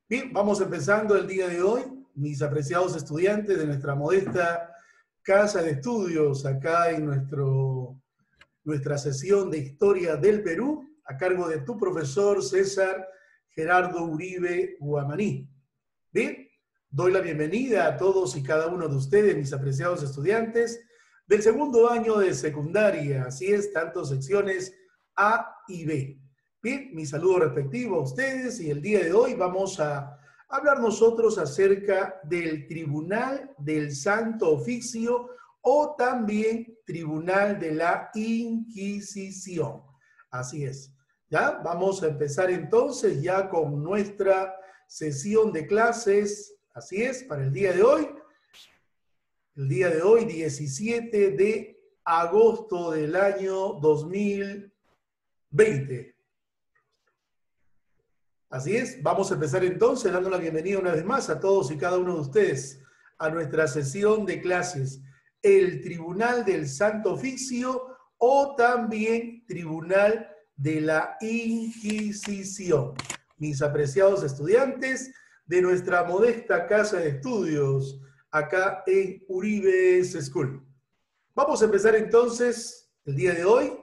Bien, vamos empezando el día de hoy, mis apreciados estudiantes de nuestra modesta casa de estudios, acá en nuestra sesión de Historia del Perú, a cargo de tu profesor César Gerardo Uribe Guamaní. Bien, doy la bienvenida a todos y cada uno de ustedes, mis apreciados estudiantes, del segundo año de secundaria, así es, tanto secciones A y B. Bien, mi saludo respectivo a ustedes y el día de hoy vamos a hablar nosotros acerca del Tribunal del Santo Oficio o también Tribunal de la Inquisición. Así es. ¿Ya? Vamos a empezar entonces ya con nuestra sesión de clases, así es, para el día de hoy. El día de hoy, 17 de agosto del año 2020. Así es, vamos a empezar entonces dando la bienvenida una vez más a todos y cada uno de ustedes a nuestra sesión de clases, el Tribunal del Santo Oficio o también Tribunal de la Inquisición. Mis apreciados estudiantes de nuestra modesta casa de estudios, acá en Uribe's School. Vamos a empezar entonces el día de hoy.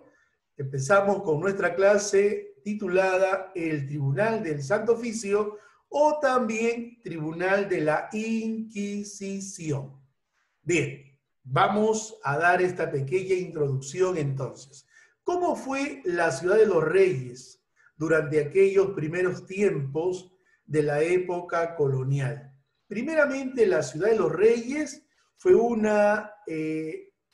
Empezamos con nuestra clase titulada El Tribunal del Santo Oficio o también Tribunal de la Inquisición. Bien, vamos a dar esta pequeña introducción entonces. ¿Cómo fue la ciudad de los Reyes durante aquellos primeros tiempos de la época colonial? Primeramente, la ciudad de los Reyes fue una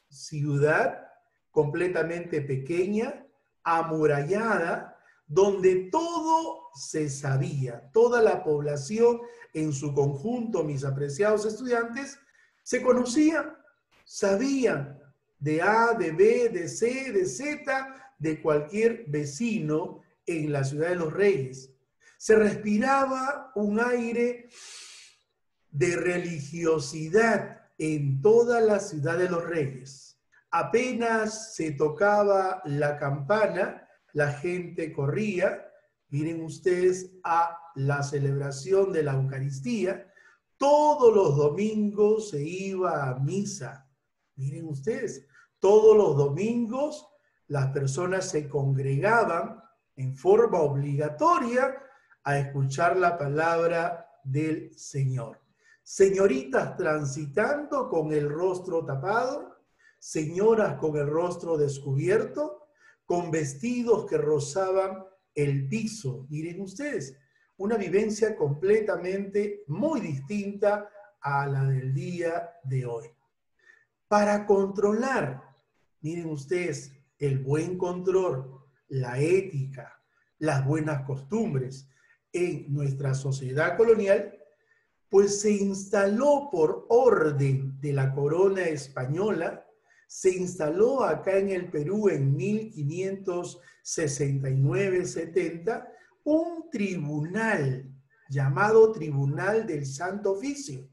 ciudad completamente pequeña, amurallada, donde todo se sabía, toda la población en su conjunto, mis apreciados estudiantes, se conocían, sabían de A, de B, de C, de Z, de cualquier vecino en la ciudad de los Reyes. Se respiraba un aire de religiosidad en toda la ciudad de los Reyes. Apenas se tocaba la campana, la gente corría, miren ustedes, a la celebración de la Eucaristía. Todos los domingos se iba a misa. Miren ustedes, todos los domingos las personas se congregaban en forma obligatoria a escuchar la palabra del Señor. Señoritas transitando con el rostro tapado, señoras con el rostro descubierto, con vestidos que rozaban el piso. Miren ustedes, una vivencia completamente muy distinta a la del día de hoy. Para controlar, miren ustedes, el buen control, la ética, las buenas costumbres en nuestra sociedad colonial, pues se instaló por orden de la corona española, se instaló acá en el Perú en 1569-70 un tribunal llamado Tribunal del Santo Oficio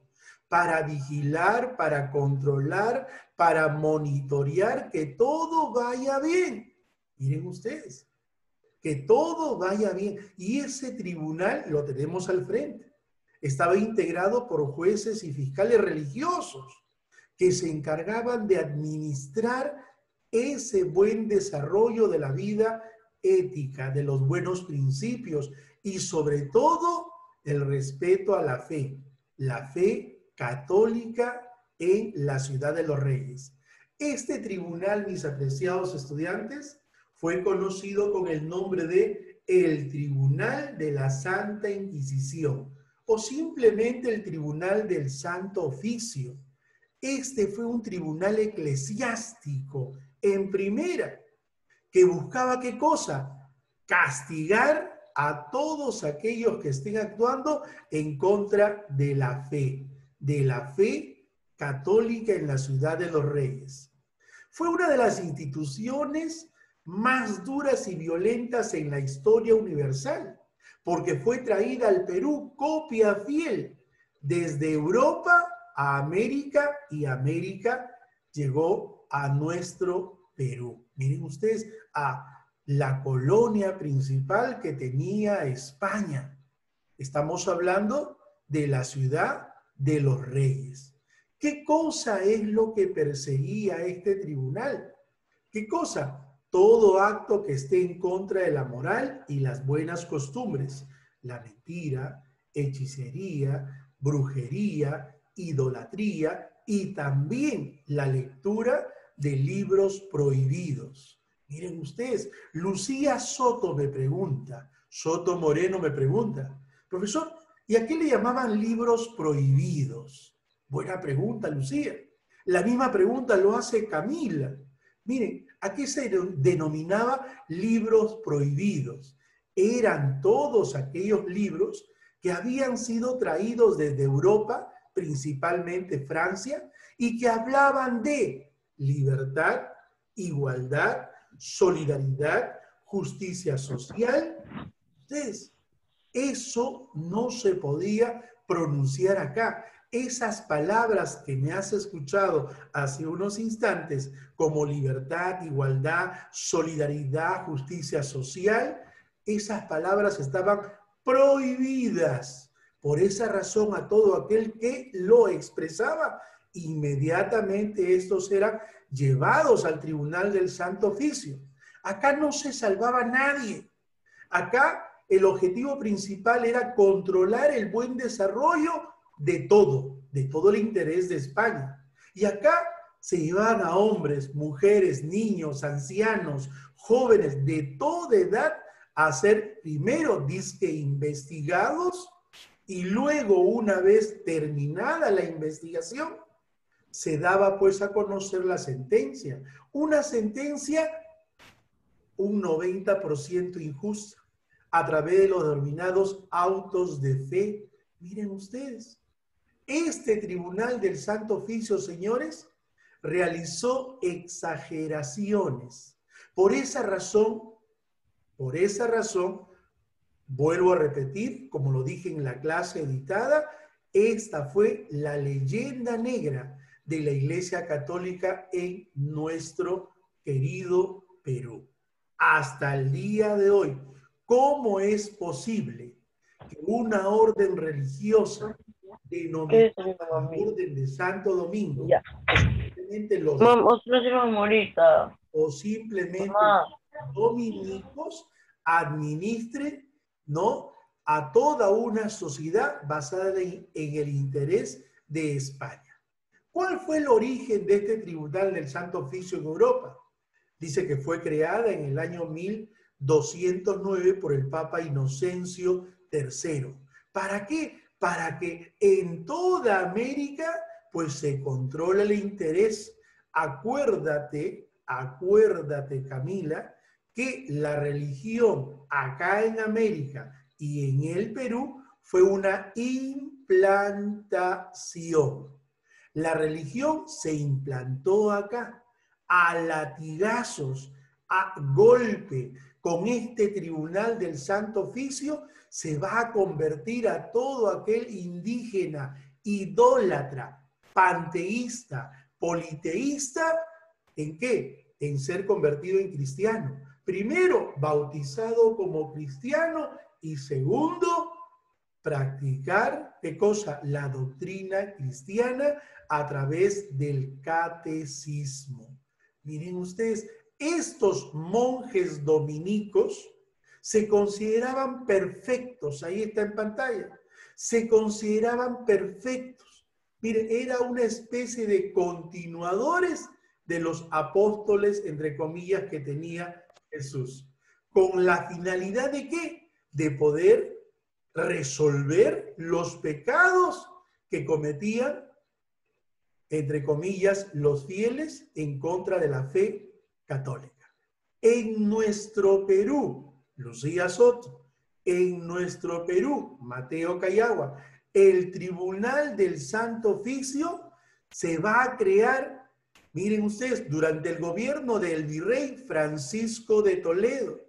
para vigilar, para controlar, para monitorear que todo vaya bien. Miren ustedes, que todo vaya bien. Y ese tribunal lo tenemos al frente. Estaba integrado por jueces y fiscales religiosos que se encargaban de administrar ese buen desarrollo de la vida ética, de los buenos principios y sobre todo el respeto a la fe católica en la ciudad de los Reyes. Este tribunal, mis apreciados estudiantes, fue conocido con el nombre de el Tribunal de la Santa Inquisición o simplemente el Tribunal del Santo Oficio. Este fue un tribunal eclesiástico en primera, que buscaba ¿qué cosa? Castigar a todos aquellos que estén actuando en contra de la fe católica en la ciudad de los Reyes. Fue una de las instituciones más duras y violentas en la historia universal, porque fue traída al Perú copia fiel desde Europa a América y América llegó a nuestro Perú. Miren ustedes, a la colonia principal que tenía España. Estamos hablando de la ciudad de los reyes. ¿Qué cosa es lo que perseguía este tribunal? ¿Qué cosa? Todo acto que esté en contra de la moral y las buenas costumbres. La mentira, hechicería, brujería, idolatría y también la lectura de libros prohibidos. Miren ustedes, Lucía Soto me pregunta, Soto Moreno me pregunta, profesor, ¿y a qué le llamaban libros prohibidos? Buena pregunta, Lucía. La misma pregunta lo hace Camila. Miren, ¿a qué se denominaba libros prohibidos? Eran todos aquellos libros que habían sido traídos desde Europa, principalmente Francia, y que hablaban de libertad, igualdad, solidaridad, justicia social. Entonces, eso no se podía pronunciar acá. Esas palabras que me has escuchado hace unos instantes, como libertad, igualdad, solidaridad, justicia social, esas palabras estaban prohibidas. Por esa razón, a todo aquel que lo expresaba, inmediatamente estos eran llevados al tribunal del Santo Oficio. Acá no se salvaba nadie. Acá el objetivo principal era controlar el buen desarrollo de todo el interés de España. Y acá se llevaban a hombres, mujeres, niños, ancianos, jóvenes de toda edad a ser primero disque investigados y luego, una vez terminada la investigación, se daba pues a conocer la sentencia. Una sentencia un 90% injusta a través de los denominados autos de fe. Miren ustedes, este tribunal del Santo Oficio, señores, realizó exageraciones. Por esa razón, vuelvo a repetir, como lo dije en la clase editada, esta fue la leyenda negra de la Iglesia Católica en nuestro querido Perú. Hasta el día de hoy, ¿cómo es posible que una orden religiosa denominada Orden de Santo Domingo, Ya. o simplemente dominicos administren, ¿no?, a toda una sociedad basada en el interés de España? ¿Cuál fue el origen de este tribunal del Santo Oficio en Europa? Dice que fue creada en el año 1209 por el Papa Inocencio III. ¿Para qué? Para que en toda América pues se controle el interés. Acuérdate, Camila, que la religión acá en América y en el Perú fue una implantación. La religión se implantó acá a latigazos, a golpe. Con este tribunal del Santo Oficio se va a convertir a todo aquel indígena, idólatra, panteísta, politeísta, ¿en qué? En ser convertido en cristiano. Primero, bautizado como cristiano y segundo, practicar, ¿qué cosa? La doctrina cristiana a través del catecismo. Miren ustedes, estos monjes dominicos se consideraban perfectos, ahí está en pantalla, se consideraban perfectos. Miren, era una especie de continuadores de los apóstoles, entre comillas, que tenía Jesús. ¿Con la finalidad de qué? De poder resolver los pecados que cometían, entre comillas, los fieles en contra de la fe católica. En nuestro Perú, Lucía Soto, en nuestro Perú, Mateo Cayagua, el Tribunal del Santo Oficio se va a crear, miren ustedes, durante el gobierno del virrey Francisco de Toledo.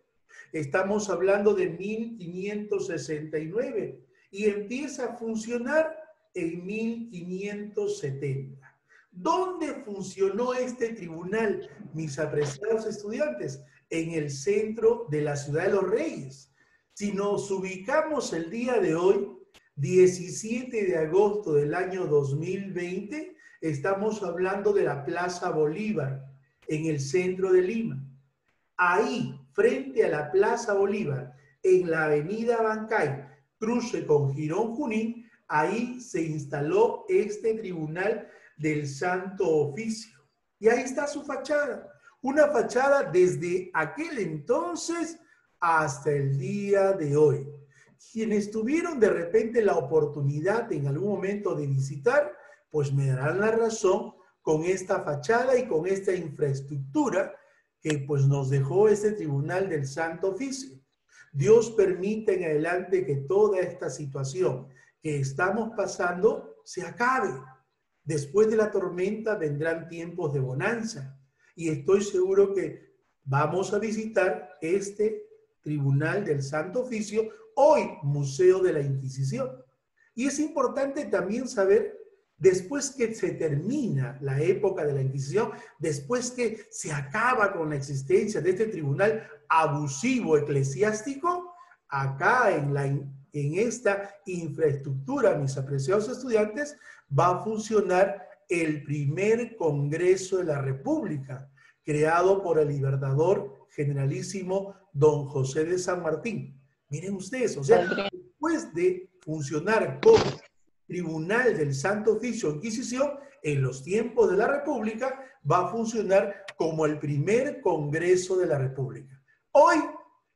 Estamos hablando de 1569 y empieza a funcionar en 1570. ¿Dónde funcionó este tribunal, mis apreciados estudiantes? En el centro de la ciudad de los Reyes. Si nos ubicamos el día de hoy, 17 de agosto del año 2020, estamos hablando de la Plaza Bolívar, en el centro de Lima. Ahí, frente a la Plaza Bolívar, en la avenida Bancay, cruce con Girón Junín, ahí se instaló este Tribunal del Santo Oficio. Y ahí está su fachada. Una fachada desde aquel entonces hasta el día de hoy. Quienes tuvieron de repente la oportunidad en algún momento de visitar, pues me darán la razón con esta fachada y con esta infraestructura que pues nos dejó este Tribunal del Santo Oficio. Dios permita en adelante que toda esta situación que estamos pasando se acabe. Después de la tormenta vendrán tiempos de bonanza y estoy seguro que vamos a visitar este Tribunal del Santo Oficio, hoy Museo de la Inquisición. Y es importante también saber, después que se termina la época de la Inquisición, después que se acaba con la existencia de este tribunal abusivo eclesiástico, acá en esta infraestructura, mis apreciados estudiantes, va a funcionar el primer Congreso de la República, creado por el Libertador Generalísimo Don José de San Martín. Miren ustedes, o sea, después de funcionar como Tribunal del Santo Oficio Inquisición, en los tiempos de la República, va a funcionar como el primer Congreso de la República. Hoy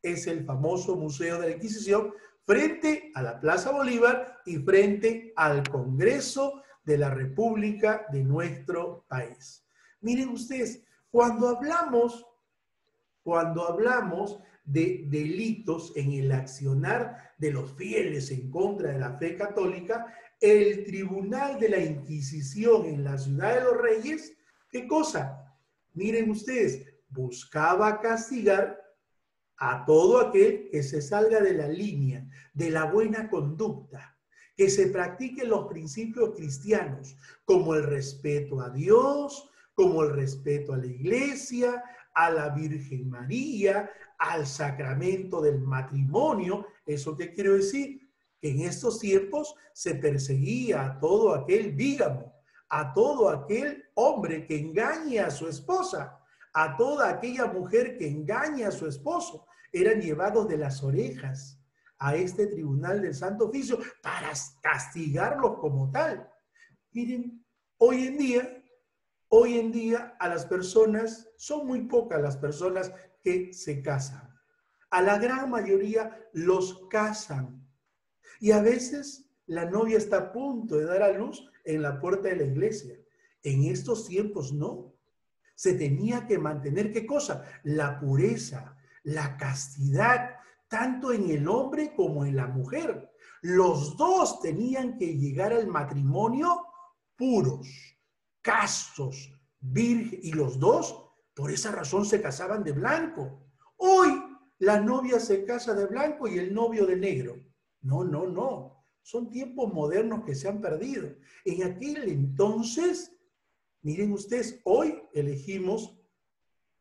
es el famoso Museo de la Inquisición frente a la Plaza Bolívar y frente al Congreso de la República de nuestro país. Miren ustedes, cuando hablamos de delitos en el accionar de los fieles en contra de la fe católica, el Tribunal de la Inquisición en la Ciudad de los Reyes, ¿qué cosa? Miren ustedes, buscaba castigar a todo aquel que se salga de la línea de la buena conducta, que se practiquen los principios cristianos, como el respeto a Dios, como el respeto a la Iglesia, a la Virgen María, al sacramento del matrimonio. ¿Eso qué quiero decir? Que en estos tiempos se perseguía a todo aquel bígamo, a todo aquel hombre que engañe a su esposa, a toda aquella mujer que engañe a su esposo. Eran llevados de las orejas a este Tribunal del Santo Oficio para castigarlos como tal. Miren, hoy en día a las personas, son muy pocas las personas que se casan. A la gran mayoría los casan. Y a veces la novia está a punto de dar a luz en la puerta de la iglesia. En estos tiempos no. Se tenía que mantener, ¿qué cosa? La pureza, la castidad, tanto en el hombre como en la mujer. Los dos tenían que llegar al matrimonio puros, castos, virgen, y los dos por esa razón se casaban de blanco. Hoy la novia se casa de blanco y el novio de negro. No, no, no. Son tiempos modernos que se han perdido. En aquel entonces, miren ustedes, hoy elegimos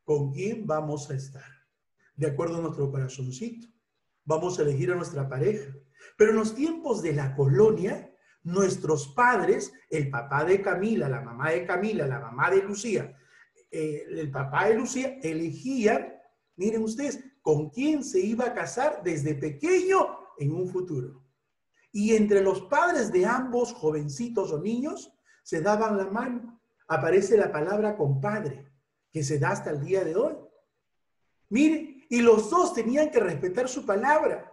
con quién vamos a estar. De acuerdo a nuestro corazoncito. Vamos a elegir a nuestra pareja. Pero en los tiempos de la colonia, nuestros padres, el papá de Camila, la mamá de Camila, la mamá de Lucía, el papá de Lucía, elegían, miren ustedes, con quién se iba a casar desde pequeño en un futuro. Y entre los padres de ambos jovencitos o niños se daban la mano. Aparece la palabra compadre, que se da hasta el día de hoy. Miren, y los dos tenían que respetar su palabra.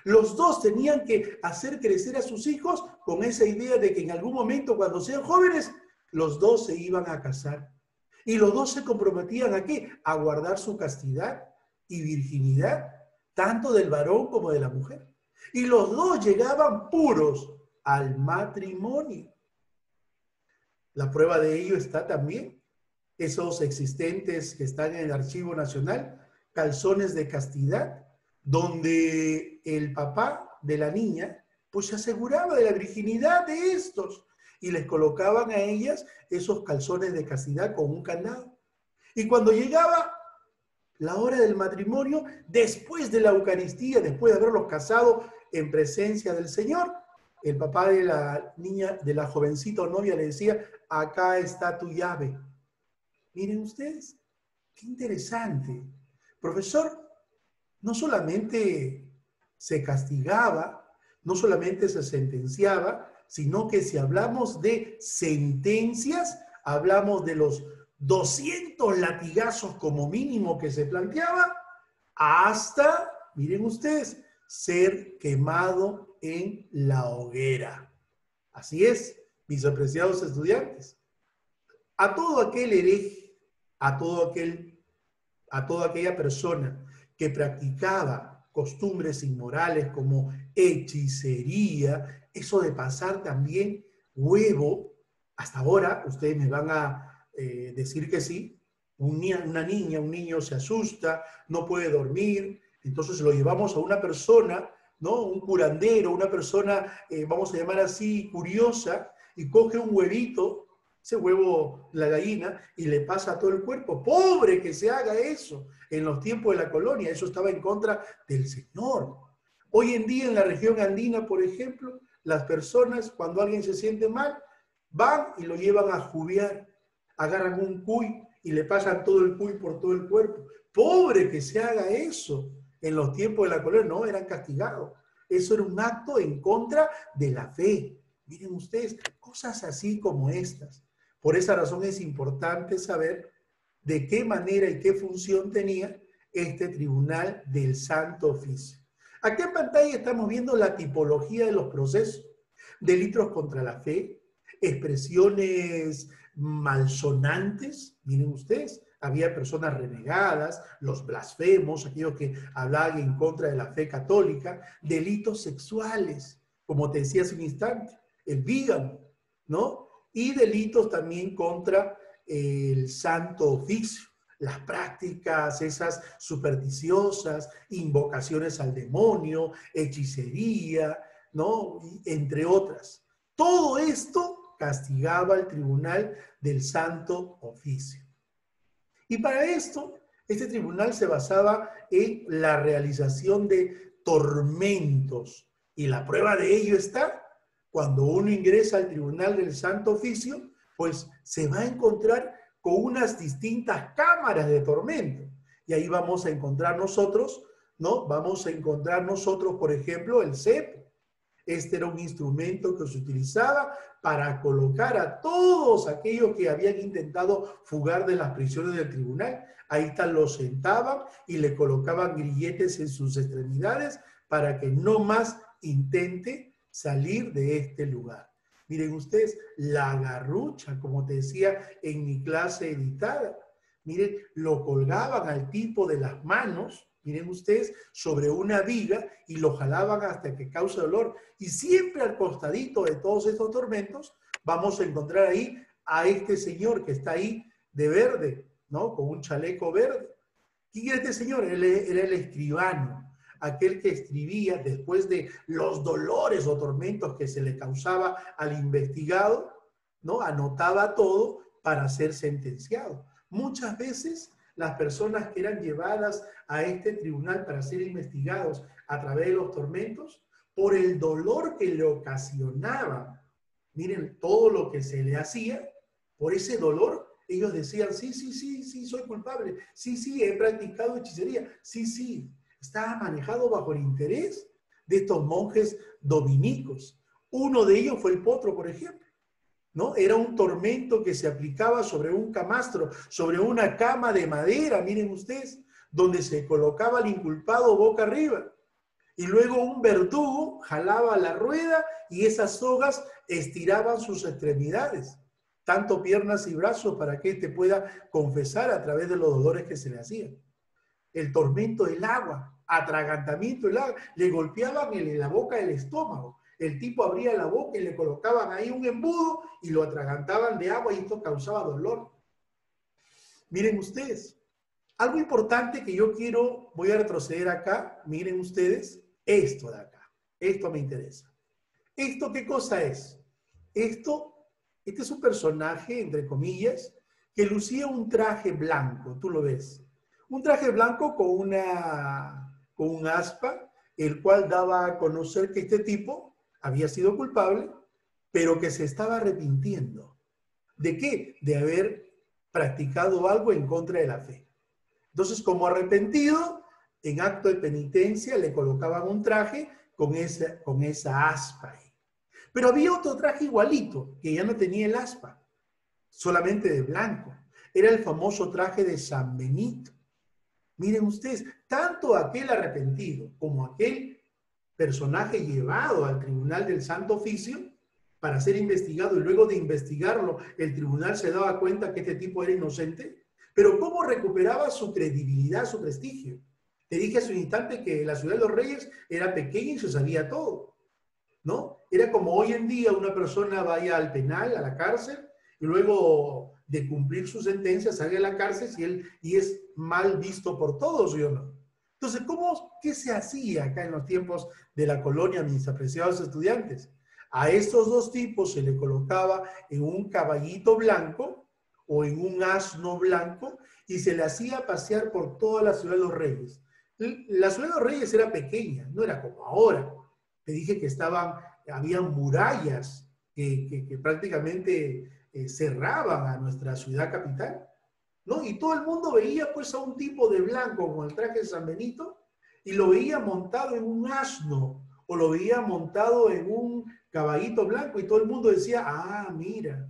Los dos tenían que hacer crecer a sus hijos con esa idea de que en algún momento, cuando sean jóvenes, los dos se iban a casar. Y los dos se comprometían ¿a qué? A guardar su castidad y virginidad, tanto del varón como de la mujer. Y los dos llegaban puros al matrimonio. La prueba de ello está también esos existentes que están en el Archivo Nacional, calzones de castidad, donde el papá de la niña pues se aseguraba de la virginidad de estos y les colocaban a ellas esos calzones de castidad con un candado. Y cuando llegaba la hora del matrimonio, después de la Eucaristía, después de haberlos casado en presencia del Señor, el papá de la niña, de la jovencita o novia le decía, acá está tu llave. Miren ustedes, qué interesante. Profesor, no solamente se castigaba, no solamente se sentenciaba, sino que si hablamos de sentencias, hablamos de los 200 latigazos como mínimo que se planteaba, hasta, miren ustedes, ser quemado en la hoguera. Así es, mis apreciados estudiantes. A todo aquel hereje, a toda aquella persona que practicaba costumbres inmorales como hechicería, eso de pasar también huevo, hasta ahora ustedes me van a decir que sí, una niña, un niño se asusta, no puede dormir, entonces lo llevamos a una persona, ¿no? Un curandero, una persona, vamos a llamar así, curiosa, y coge un huevito, ese huevo, la gallina, y le pasa a todo el cuerpo. ¡Pobre que se haga eso! En los tiempos de la colonia, eso estaba en contra del Señor. Hoy en día en la región andina, por ejemplo, las personas, cuando alguien se siente mal, van y lo llevan a jubiar, agarran un cuy y le pasan todo el cuy por todo el cuerpo. ¡Pobre que se haga eso! En los tiempos de la colonia, no, eran castigados. Eso era un acto en contra de la fe. Miren ustedes, cosas así como estas. Por esa razón es importante saber de qué manera y qué función tenía este Tribunal del Santo Oficio. Aquí en pantalla estamos viendo la tipología de los procesos: delitos contra la fe, expresiones malsonantes, miren ustedes, había personas renegadas, los blasfemos, aquellos que hablaban en contra de la fe católica, delitos sexuales, como te decía hace un instante, el bígamo, ¿no? Y delitos también contra el Santo Oficio, las prácticas esas supersticiosas, invocaciones al demonio, hechicería, ¿no? Entre otras. Todo esto castigaba al Tribunal del Santo Oficio. Y para esto, este tribunal se basaba en la realización de tormentos. Y la prueba de ello está cuando uno ingresa al Tribunal del Santo Oficio, pues se va a encontrar con unas distintas cámaras de tormento. Y ahí vamos a encontrar nosotros, ¿no? Vamos a encontrar nosotros, por ejemplo, el cepo. Este era un instrumento que se utilizaba para colocar a todos aquellos que habían intentado fugar de las prisiones del tribunal. Ahí los sentaban y le colocaban grilletes en sus extremidades para que no más intente salir de este lugar. Miren ustedes, la garrucha, como te decía en mi clase editada. Miren, lo colgaban al tipo de las manos, miren ustedes, sobre una viga y lo jalaban hasta que cause dolor. Y siempre al costadito de todos estos tormentos vamos a encontrar ahí a este señor que está ahí de verde, ¿no? Con un chaleco verde. ¿Quién era este señor? Él era el escribano, aquel que escribía después de los dolores o tormentos que se le causaba al investigado, ¿no? Anotaba todo para ser sentenciado. Muchas veces las personas que eran llevadas a este tribunal para ser investigados a través de los tormentos, por el dolor que le ocasionaba, miren todo lo que se le hacía, por ese dolor, ellos decían, sí, soy culpable, sí, he practicado hechicería, sí, estaba manejado bajo el interés de estos monjes dominicos. Uno de ellos fue el potro, por ejemplo, ¿no? Era un tormento que se aplicaba sobre un camastro, sobre una cama de madera, miren ustedes, donde se colocaba al inculpado boca arriba. Y luego un verdugo jalaba la rueda y esas sogas estiraban sus extremidades, tanto piernas y brazos, para que éste pueda confesar a través de los dolores que se le hacían. El tormento del agua, atragantamiento del agua, le golpeaban en la boca del estómago. El tipo abría la boca y le colocaban ahí un embudo y lo atragantaban de agua y esto causaba dolor. Miren ustedes, algo importante que yo voy a retroceder acá, miren ustedes, esto de acá, esto me interesa. ¿Esto qué cosa es? Este es un personaje, entre comillas, que lucía un traje blanco, tú lo ves. Un traje blanco con un aspa, el cual daba a conocer que este tipo había sido culpable, pero que se estaba arrepintiendo. ¿De qué? De haber practicado algo en contra de la fe. Entonces, como arrepentido, en acto de penitencia le colocaban un traje con esa aspa ahí. Pero había otro traje igualito, que ya no tenía el aspa, solamente de blanco. Era el famoso traje de San Benito. Miren ustedes, tanto aquel arrepentido como aquel personaje llevado al tribunal del Santo Oficio para ser investigado, y luego de investigarlo, el tribunal se daba cuenta que este tipo era inocente. Pero ¿cómo recuperaba su credibilidad, su prestigio? Te dije hace un instante que la ciudad de los Reyes era pequeña y se sabía todo, ¿no? Era como hoy en día una persona vaya al penal, a la cárcel, y luego de cumplir su sentencia salga de la cárcel y es mal visto por todos, ¿sí o no? Entonces, ¿qué se hacía acá en los tiempos de la colonia, mis apreciados estudiantes? A estos dos tipos se le colocaba en un caballito blanco o en un asno blanco y se le hacía pasear por toda la ciudad de los Reyes. La ciudad de los Reyes era pequeña, no era como ahora. Te dije que habían murallas que prácticamente cerraban a nuestra ciudad capital, ¿no? Y todo el mundo veía pues a un tipo de blanco con el traje de San Benito y lo veía montado en un asno o lo veía montado en un caballito blanco y todo el mundo decía, ah, mira,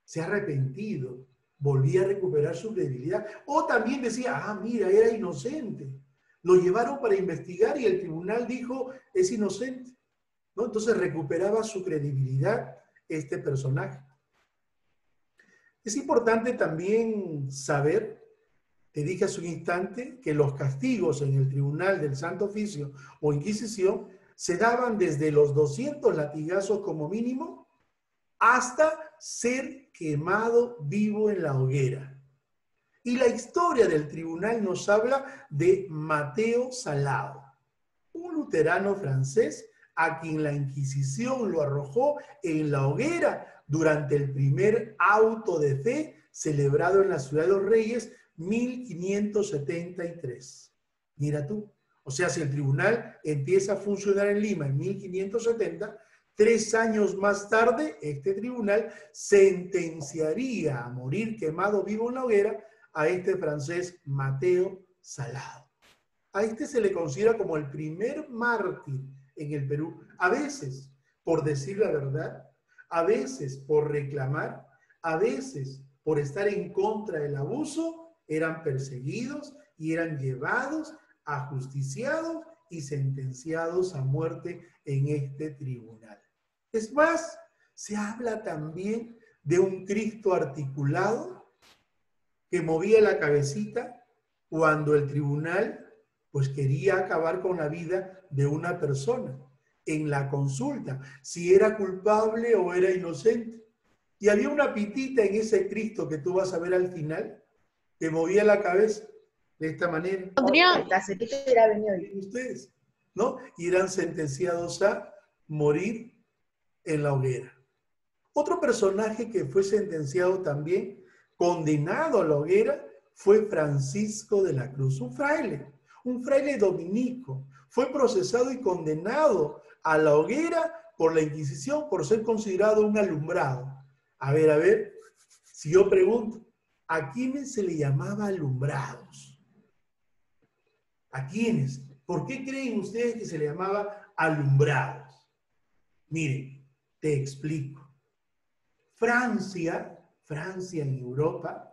se ha arrepentido, volvía a recuperar su credibilidad. O también decía, ah, mira, era inocente. Lo llevaron para investigar y el tribunal dijo, es inocente, ¿no? Entonces recuperaba su credibilidad este personaje. Es importante también saber, te dije hace un instante, que los castigos en el Tribunal del Santo Oficio o Inquisición se daban desde los 200 latigazos como mínimo hasta ser quemado vivo en la hoguera. Y la historia del tribunal nos habla de Mateo Salado, un luterano francés a quien la Inquisición lo arrojó en la hoguera durante el primer auto de fe celebrado en la ciudad de los Reyes, 1573. Mira tú, o sea, si el tribunal empieza a funcionar en Lima en 1570, 3 años más tarde, este tribunal sentenciaría a morir quemado vivo en la hoguera a este francés Mateo Salado. A este se le considera como el primer mártir en el Perú, a veces por decir la verdad, a veces por reclamar, a veces por estar en contra del abuso, eran perseguidos y eran llevados, ajusticiados y sentenciados a muerte en este tribunal. Es más, se habla también de un Cristo articulado que movía la cabecita cuando el tribunal pues quería acabar con la vida de una persona en la consulta, si era culpable o era inocente. Y había una pitita en ese Cristo que tú vas a ver al final, que movía la cabeza de esta manera. Ustedes, ¿no? Y eran sentenciados a morir en la hoguera. Otro personaje que fue sentenciado también, condenado a la hoguera, fue Francisco de la Cruz, un fraile dominico. Fue procesado y condenado a la hoguera por la Inquisición por ser considerado un alumbrado. A ver, si yo pregunto, ¿a quiénes se le llamaba alumbrados? ¿A quiénes? ¿Por qué creen ustedes que se le llamaba alumbrados? Miren, te explico. Francia en Europa,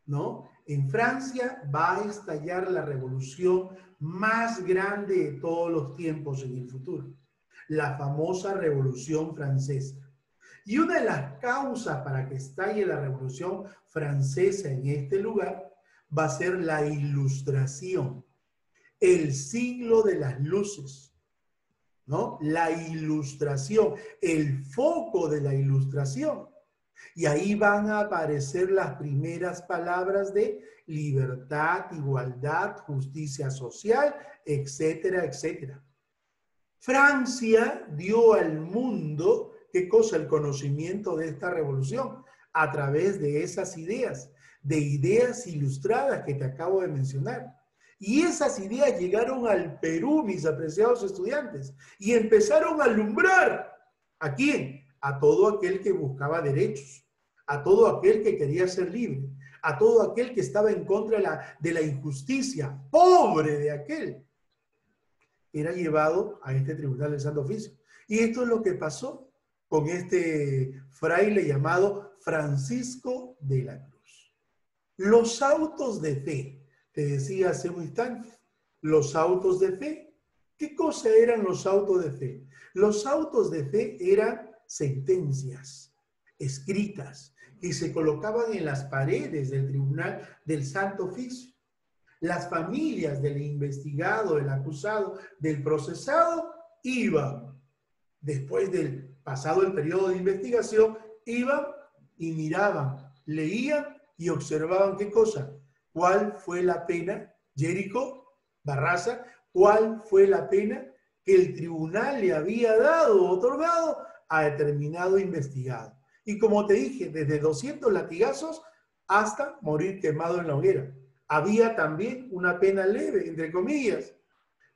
¿no? En Francia va a estallar la revolución más grande de todos los tiempos en el futuro, la famosa Revolución Francesa. Y una de las causas para que estalle la Revolución Francesa en este lugar va a ser la Ilustración, el siglo de las luces, ¿no? La Ilustración, el foco de la Ilustración. Y ahí van a aparecer las primeras palabras de libertad, igualdad, justicia social, etcétera, etcétera. Francia dio al mundo, ¿qué cosa? El conocimiento de esta revolución a través de esas ideas, de ideas ilustradas que te acabo de mencionar. Y esas ideas llegaron al Perú, mis apreciados estudiantes, y empezaron a alumbrar. ¿A quién? A todo aquel que buscaba derechos, a todo aquel que quería ser libre, a todo aquel que estaba en contra de la injusticia, pobre de aquel. Era llevado a este tribunal del Santo Oficio. Y esto es lo que pasó con este fraile llamado Francisco de la Cruz. Los autos de fe, te decía hace un instante, los autos de fe. ¿Qué cosa eran los autos de fe? Los autos de fe eran sentencias escritas que se colocaban en las paredes del tribunal del Santo Oficio. Las familias del investigado, del acusado, del procesado, iban, después del pasado el periodo de investigación, iban y miraban, leían y observaban qué cosa. ¿Cuál fue la pena, Jerico, Barraza, cuál fue la pena que el tribunal le había dado o otorgado a determinado investigado? Y como te dije, desde 200 latigazos hasta morir quemado en la hoguera. Había también una pena leve, entre comillas.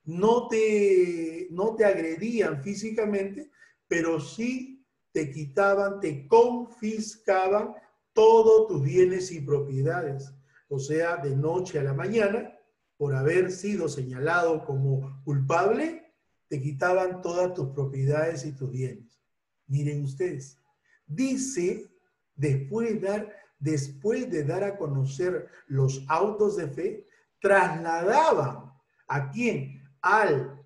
No te agredían físicamente, pero sí te quitaban, te confiscaban todos tus bienes y propiedades. O sea, de noche a la mañana, por haber sido señalado como culpable, te quitaban todas tus propiedades y tus bienes. Miren ustedes, dice, después de dar a conocer los autos de fe, trasladaban ¿a quién? Al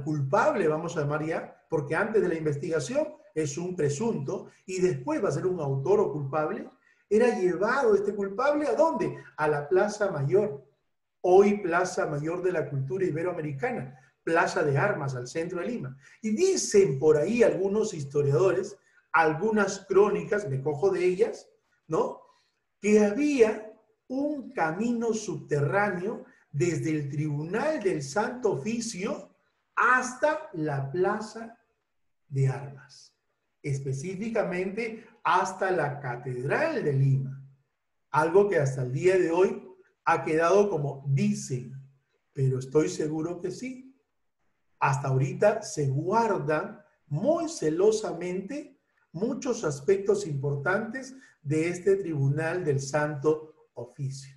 culpable, vamos a llamar ya, porque antes de la investigación es un presunto y después va a ser un autor o culpable. Era llevado este culpable ¿a dónde? A la Plaza Mayor, hoy Plaza Mayor de la Cultura Iberoamericana, Plaza de Armas, al centro de Lima. Y dicen por ahí algunos historiadores, algunas crónicas, me cojo de ellas, ¿no? Que había un camino subterráneo desde el Tribunal del Santo Oficio hasta la Plaza de Armas, específicamente hasta la Catedral de Lima, algo que hasta el día de hoy ha quedado como dicen, pero estoy seguro que sí. Hasta ahorita se guardan muy celosamente muchos aspectos importantes de este Tribunal del Santo Oficio.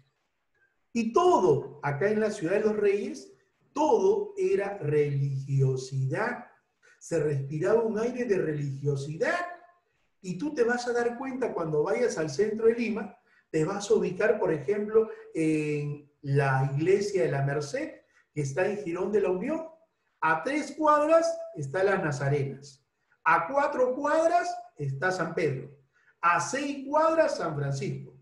Y todo, acá en la Ciudad de los Reyes, todo era religiosidad. Se respiraba un aire de religiosidad. Y tú te vas a dar cuenta cuando vayas al centro de Lima, te vas a ubicar, por ejemplo, en la iglesia de la Merced, que está en Jirón de la Unión. A 3 cuadras están las Nazarenas. A 4 cuadras está San Pedro. A 6 cuadras San Francisco,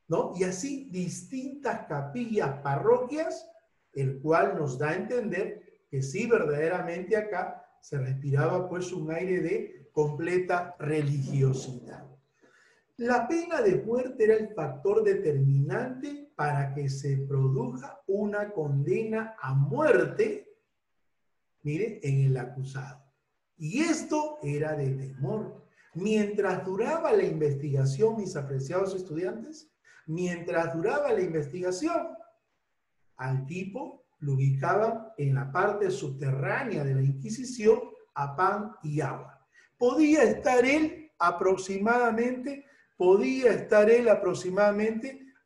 ¿no? Y así distintas capillas, parroquias, el cual nos da a entender que sí, verdaderamente acá se respiraba pues un aire de completa religiosidad. La pena de muerte era el factor determinante para que se produzca una condena a muerte, mire, en el acusado. Y esto era de temor. Mientras duraba la investigación, mis apreciados estudiantes, mientras duraba la investigación, al tipo lo ubicaban en la parte subterránea de la Inquisición a pan y agua. Podía estar él aproximadamente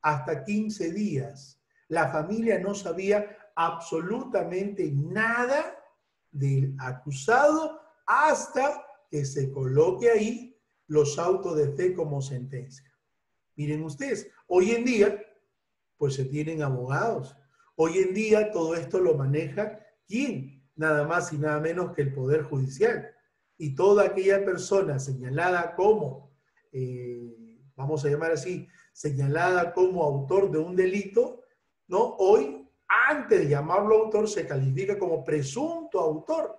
hasta 15 días. La familia no sabía absolutamente nada del acusado hasta que se coloque ahí los autos de fe como sentencia. Miren ustedes, hoy en día, pues se tienen abogados. Hoy en día todo esto lo maneja ¿quién? Nada más y nada menos que el Poder Judicial. Y toda aquella persona señalada como, vamos a llamar así, señalada como autor de un delito, ¿no? Hoy, antes de llamarlo autor, se califica como presunto autor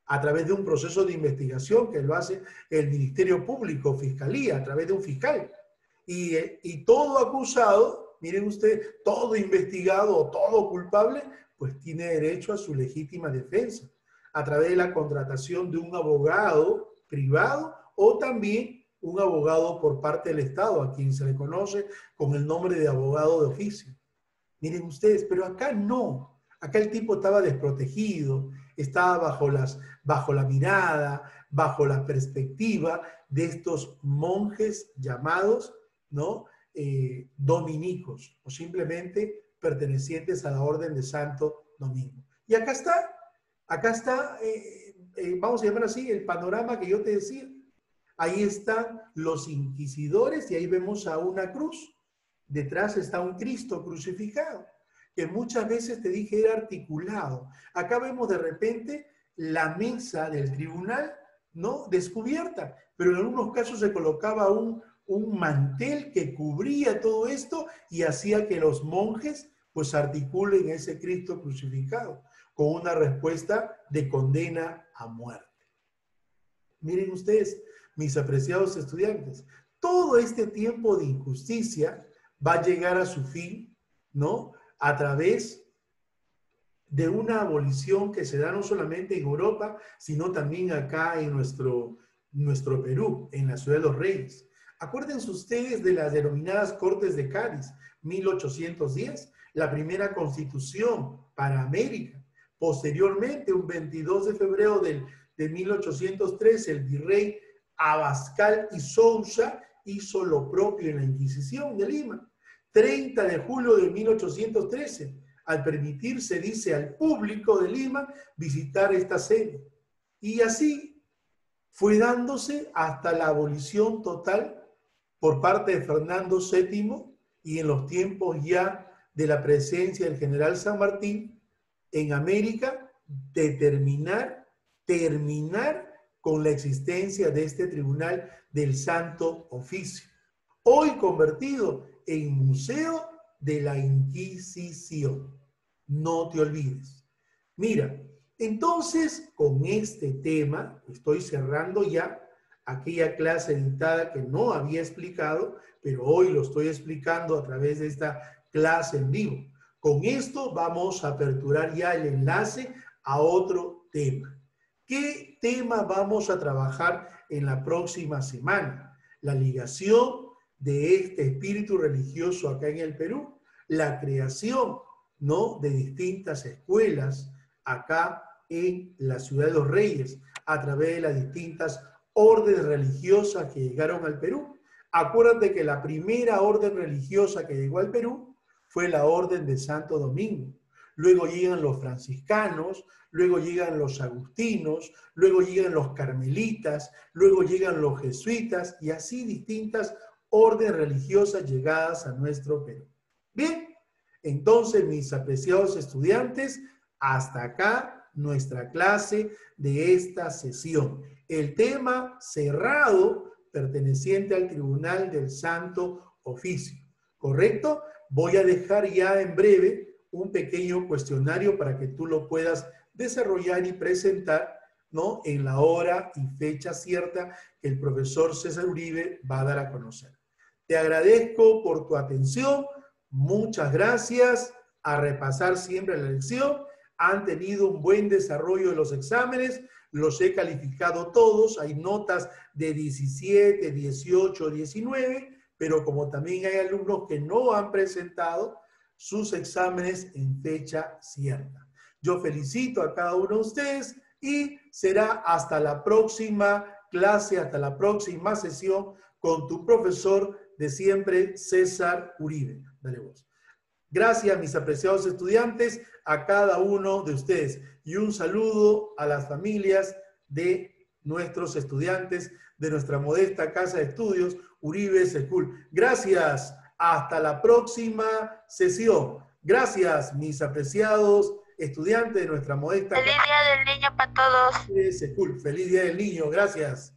a través de un proceso de investigación que lo hace el Ministerio Público, Fiscalía, a través de un fiscal. Y todo acusado, miren ustedes, todo investigado o todo culpable, pues tiene derecho a su legítima defensa a través de la contratación de un abogado privado o también un abogado por parte del Estado, a quien se le conoce con el nombre de abogado de oficio. Miren ustedes, pero acá no. Acá el tipo estaba desprotegido, estaba bajo la mirada, bajo la perspectiva de estos monjes llamados, ¿no? Dominicos, o simplemente pertenecientes a la Orden de Santo Domingo. Y acá está, vamos a llamar así, el panorama que yo te decía. Ahí están los inquisidores y ahí vemos a una cruz. Detrás está un Cristo crucificado, que muchas veces te dije era articulado. Acá vemos de repente la mesa del tribunal, ¿no? Descubierta, pero en algunos casos se colocaba un mantel que cubría todo esto y hacía que los monjes pues articulen ese Cristo crucificado con una respuesta de condena a muerte. Miren ustedes, mis apreciados estudiantes, todo este tiempo de injusticia va a llegar a su fin, ¿no? A través de una abolición que se da no solamente en Europa, sino también acá en nuestro Perú, en la Ciudad de los Reyes. Acuérdense ustedes de las denominadas Cortes de Cádiz, 1810, la primera constitución para América. Posteriormente, un 22 de febrero de 1813, el virrey Abascal y Sousa hizo lo propio en la Inquisición de Lima. 30 de julio de 1813, al permitir, se dice, al público de Lima visitar esta sede. Y así fue dándose hasta la abolición total por parte de Fernando VII y en los tiempos ya de la presencia del general San Martín en América, de terminar con la existencia de este tribunal del Santo Oficio, hoy convertido en Museo de la Inquisición. No te olvides. Mira, entonces con este tema estoy cerrando ya aquella clase editada que no había explicado, pero hoy lo estoy explicando a través de esta clase en vivo. Con esto vamos a aperturar ya el enlace a otro tema. ¿Qué tema vamos a trabajar en la próxima semana? La ligación de este espíritu religioso acá en el Perú, la creación, ¿no?, de distintas escuelas acá en la Ciudad de los Reyes, a través de las distintas órdenes religiosas que llegaron al Perú. Acuérdate que la primera orden religiosa que llegó al Perú fue la Orden de Santo Domingo. Luego llegan los franciscanos, luego llegan los agustinos, luego llegan los carmelitas, luego llegan los jesuitas y así distintas órdenes religiosas llegadas a nuestro Perú. Bien, entonces mis apreciados estudiantes, hasta acá nuestra clase de esta sesión. El tema cerrado perteneciente al Tribunal del Santo Oficio, ¿correcto? Voy a dejar ya en breve un pequeño cuestionario para que tú lo puedas desarrollar y presentar, ¿no?, en la hora y fecha cierta que el profesor César Uribe va a dar a conocer. Te agradezco por tu atención. Muchas gracias. A repasar siempre la lección. Han tenido un buen desarrollo de los exámenes. Los he calificado todos. Hay notas de 17, 18, 19, pero como también hay alumnos que no han presentado sus exámenes en fecha cierta. Yo felicito a cada uno de ustedes y será hasta la próxima clase, hasta la próxima sesión con tu profesor de siempre, César Uribe. Dale vos. Gracias, mis apreciados estudiantes, a cada uno de ustedes. Y un saludo a las familias de nuestros estudiantes de nuestra modesta casa de estudios, Uribe School. Gracias. Hasta la próxima sesión. Gracias, mis apreciados estudiantes de nuestra modesta Feliz Día del Niño para todos. Uribe School. Feliz Día del Niño. Gracias.